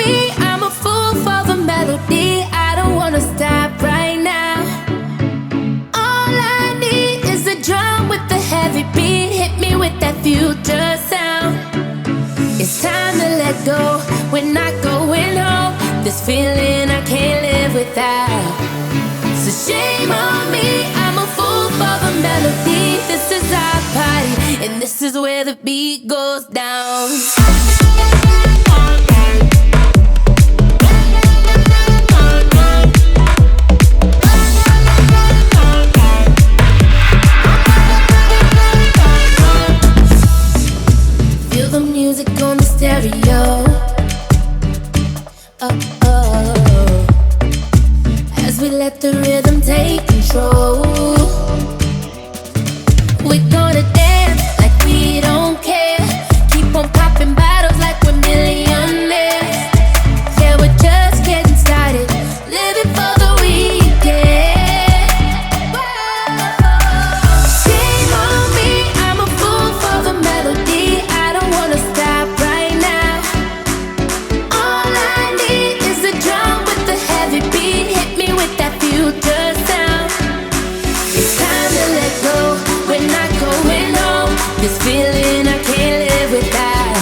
me, I'm a fool for the melody. I don't wanna stop right now. All I need is a drum with the heavy beat. Hit me with that future sound. It's time to let go. We're not going home. This feeling I can't live without. So shame on me, I'm a fool for the melody. This is our party, and this is where the beat goes down. Feel the music on the stereo. Oh, oh. As we let the rhythm take control. We're gonna dance like we don't care. Keep on popping bottles like we're millionaires. Yeah, we're just getting started, living for the weekend. Shame on me, I'm a fool for the melody. I don't wanna stop right now. All I need is a drum with the heavy beat. Hit me with that future sound. It's time to let go. We're not going home. This feeling I can't live without.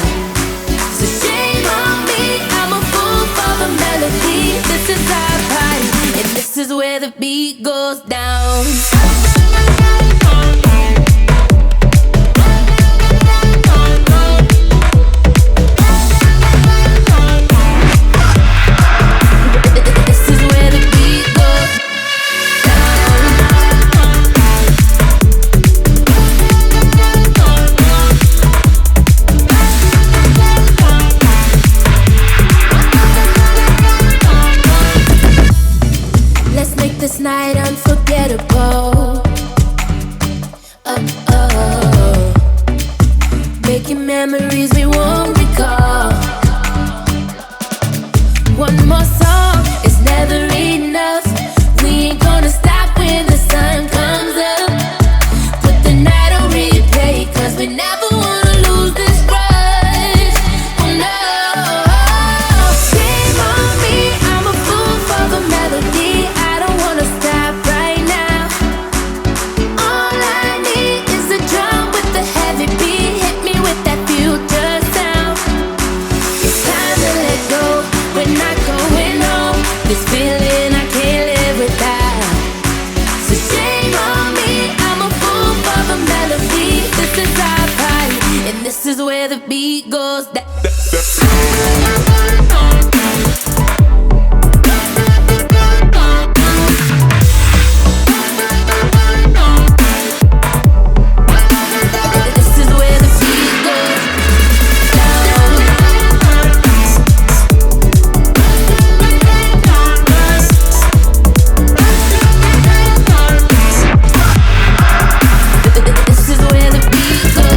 So shame on me, I'm a fool for the melody. This is our party, and this is where the beat goes down. This is where the beat goes down. Let's make this night unforgettable. Oh, oh. Making memories we won't recall. One more song is never enough. We ain't gonna stop when the sun comes up. Put the night on replay, 'cause we never wanna lose this rush. Oh no. Shame on me, I'm a fool for the melody. I don't wanna stop right now. All I need is a drum with the heavy beat. Hit me with that future sound. It's time to let go. We're not going home. This feeling I can't live without. So shame on me, I'm a fool for the melody. This is our party, and this is where the beat goes down. This is where the beat goes down. This is where the beat goes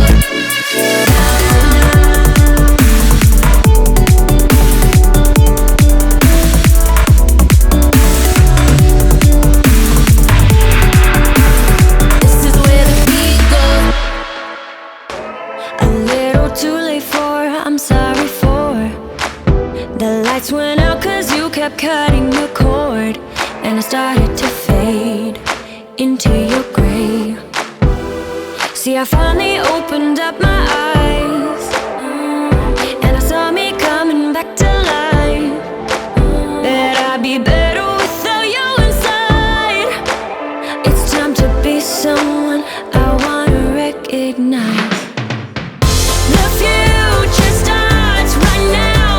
This is where the beat goes. A little too late for, I'm sorry for. The lights went out 'cause you kept cutting the cord. And I started to fade into your gray. See, I finally opened up my eyes, and I saw me coming back to life. That I'd be better without you inside. It's time to be someone I wanna recognize. The future starts right now.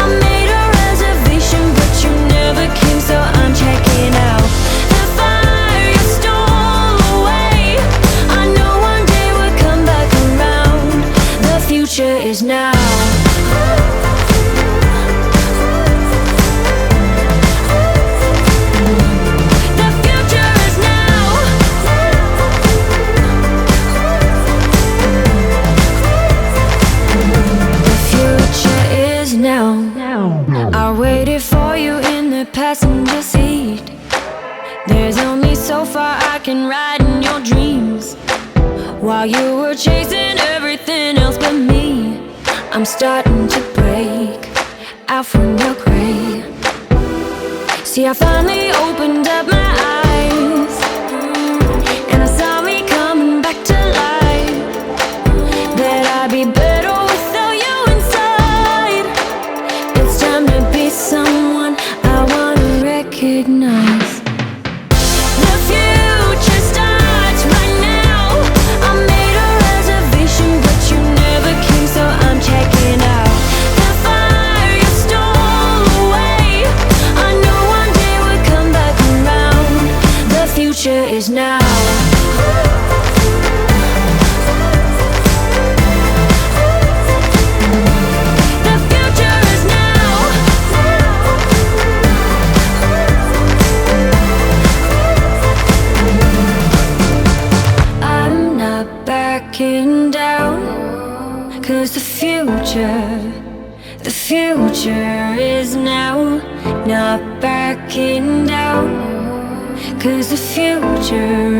I made a reservation, but you never came, so I'm checking out. The fire you stole away, I know one day we'll come back around. The future is now. The future is now. The future is now. I waited for you in the passenger seat. There's only so far I can ride in your dreams. While you were chasing everything else but me, I'm starting to break out from the gray. See, I finally opened up my eyes, and I saw me coming back to life. That I'd be better without you inside. It's time to be someone I wanna recognize. The future starts right now. I made a reservation, but you never came, so I'm checking out. The fire you stole away, I knew one day would come back around. The future is now. The future is now. I'm not backing down, 'cause the future is now. Not backing down, 'cause the future